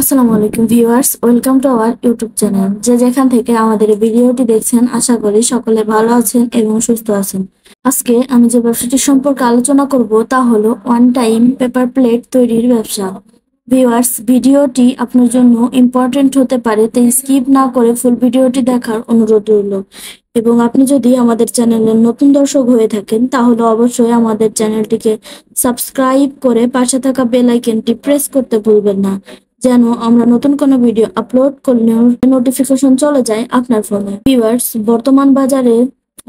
আসসালামু আলাইকুম viewers, welcome to our YouTube channel. যে যেখান থেকে আমাদের এই ভিডিওটি দেখছেন, আশা করি সকলে ভালো আছেন এবং সুস্থ আছেন। আজকে আমি যে ব্যবসাটি সম্পর্কে আলোচনা করব তা হলো ওয়ান টাইম পেপার প্লেট তৈরির ব্যবসা। ভিউয়ার্স, ভিডিওটি আপনার জন্য ইম্পর্টেন্ট হতে পারে, তাই স্কিপ না করে ফুল ভিডিওটি দেখার অনুরোধ রইল। এবং আপনি যদি আমাদের চ্যানেলের নতুন দর্শক হয়ে থাকেন তাহলে অবশ্যই আমাদের চ্যানেলটিকে সাবস্ক্রাইব করে পাশে থাকা বেল আইকনটি প্রেস করতে ভুলবেন না, যেন আমরা নতুন কোনো ভিডিও আপলোড করলে নোটিফিকেশন চলে যায় আপনার ফোনে। ভিউয়ার্স, বর্তমান বাজারে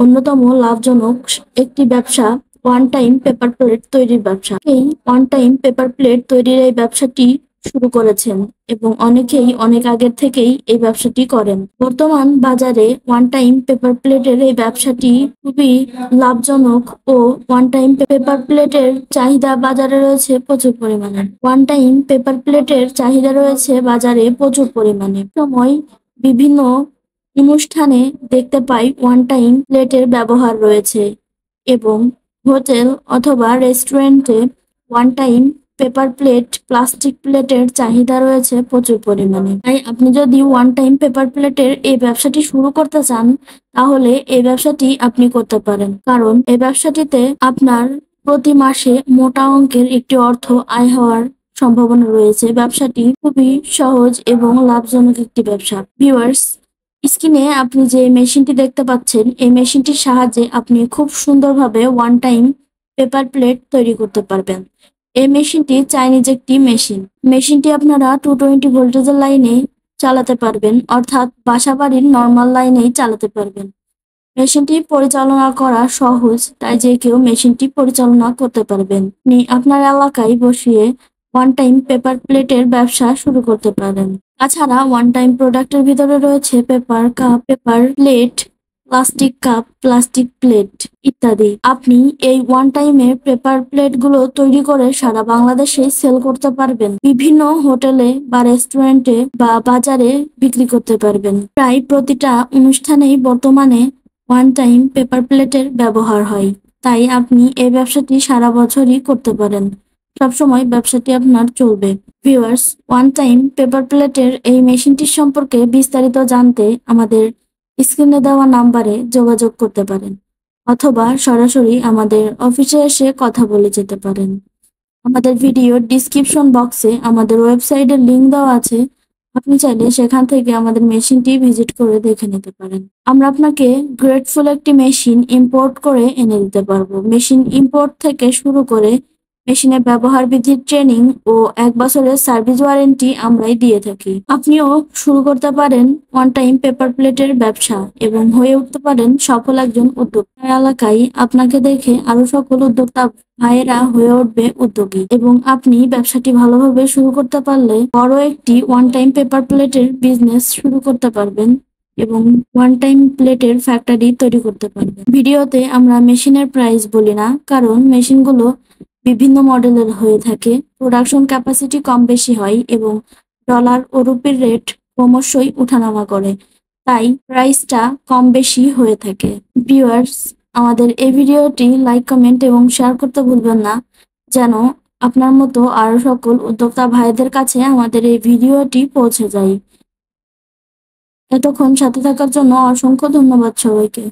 অন্যতম লাভজনক একটি ব্যবসা ওয়ান টাইম পেপার প্লেট তৈরির ব্যবসা। এই ওয়ান টাইম পেপার প্লেট তৈরির এই ব্যবসাটি শুরু করেছেন এবং অনেকেই অনেক আগের থেকেই এই ব্যবসাটি করেন। বর্তমান বাজারে ওয়ান টাইম পেপার প্লেটের এই ব্যবসাটি খুবই লাভজনক ও ওয়ান টাইম পেপার প্লেটের চাহিদা বাজারে রয়েছে প্রচুর পরিমাণে। ওয়ান টাইম পেপার প্লেটের চাহিদা রয়েছে বাজারে প্রচুর পরিমাণে। সময় বিভিন্ন অনুষ্ঠানে দেখতে পাই ওয়ান টাইম প্লেটের ব্যবহার রয়েছে এবং হোটেল অথবা রেস্টুরেন্টে one time paper plate, plastic প্লেটের চাহিদা রয়েছে প্রচুর পরিমাণে। তাই আপনি যদি ওয়ান টাইম পেপার প্লেটের এই ব্যবসাটি শুরু করতে চান তাহলে এই ব্যবসাটি আপনি করতে পারেন, কারণ এই ব্যবসাটিতে আপনার প্রতি মাসে মোটা অঙ্কের একটি অর্থ আয় হওয়ার সম্ভাবনা রয়েছে। ব্যবসাটি খুবই সহজ এবং লাভজনক একটি ব্যবসা। ভিউয়ার্স, স্ক্রিনে আপনি যে মেশিনটি দেখতে পাচ্ছেন, এই মেশিনটির সাহায্যে আপনি খুব সুন্দরভাবে ওয়ান টাইম পেপার প্লেট তৈরি করতে পারবেন। এই মেশিনটি চাইনিজ একটি মেশিন। মেশিনটি আপনারা 220 ভোল্টেজের লাইনে চালাতে পারবেন, অর্থাৎ বাসাবাড়ির নর্মাল লাইনেই চালাতে পারবেন। মেশিনটি পরিচালনা করা সহজ, তাই যে কেউ মেশিনটি পরিচালনা করতে পারবেন। আপনি আপনার এলাকায় বসিয়ে ওয়ান টাইম পেপার প্লেটের ব্যবসা শুরু করতে পারেন। তাছাড়া ওয়ান টাইম প্রোডাক্টের ভিতরে রয়েছে paper cup, paper plate, plastic cup, plastic plate ইত্যাদি। আপনি এই ওয়ান টাইমের পেপার প্লেট গুলো তৈরি করে সারা বাংলাদেশে সেল করতে পারবেন। বিভিন্ন হোটেলে বা রেস্টুরেন্টে বা বাজারে বিক্রি করতে পারবেন। প্রায় প্রতিটা অনুষ্ঠানেই বর্তমানে ওয়ান টাইম পেপার প্লেটের ব্যবহার হয়, তাই আপনি এই ব্যবসাটি সারা বছরই করতে পারেন। সবসময় ব্যবসাটি আপনার চলবে। ভিউয়ার্স, ওয়ান টাইম পেপার প্লেটের এই মেশিনটির সম্পর্কে বিস্তারিত জানতে আমাদের স্ক্রিনে দেওয়া নাম্বারে যোগাযোগ করতে পারেন, অথবা সরাসরি আমাদের অফিসে এসে কথা বলে যেতে পারেন। আমাদের ভিডিওর ডিসক্রিপশন বক্সে আমাদের ওয়েবসাইটের লিংক দেওয়া আছে, আপনি চাইলে সেখান থেকে আমাদের মেশিনটি ভিজিট করে দেখে নিতে পারেন। আমরা আপনাকে গ্রেটফুল একটি মেশিন ইম্পোর্ট করে এনে দিতে পারবো। মেশিন ইম্পোর্ট থেকে শুরু করে মেশিনের ব্যবহার বিধির ট্রেনিং ও 1 বছরের সার্ভিস ওয়ারেন্টি আমরাই দিয়ে থাকি। আপনিও শুরু করতে পারেন ওয়ান টাইম পেপার প্লেটের ব্যবসা এবং হয়ে উঠতে পারেন সফল একজন উদ্যোক্তা। এলাকায় আপনাকে দেখে আরো সকল উদ্যোক্তা ভাইয়েরা হয়ে উঠবে উদ্যোগী এবং আপনি ব্যবসাটি ভালোভাবে শুরু করতে পারলে বড় একটি ওয়ান টাইম পেপার প্লেটের বিজনেস শুরু করতে পারবেন এবং ওয়ান টাইম প্লেটের ফ্যাক্টরি তৈরি করতে পারবেন। ভিডিওতে আমরা মেশিনের প্রাইস বলি না, কারণ মেশিনগুলো বিভিন্ন মডেলের হয়ে থাকে, প্রোডাকশন ক্যাপাসিটি কম বেশি হয় এবং ডলার ও রুপির রেট ক্রমশই উঠানামা করে, তাই প্রাইসটা কম বেশি হয়ে থাকে। ভিউয়ার্স, আমাদের এই ভিডিওটি লাইক, কমেন্ট এবং শেয়ার করতে ভুলবেন না, যেন আপনার মতো আরো সকল উদ্যোক্তা ভাইদের কাছে আমাদের এই ভিডিওটি পৌঁছে যায়। এতক্ষণ সাথে থাকার জন্য অসংখ্য ধন্যবাদ সবাইকে।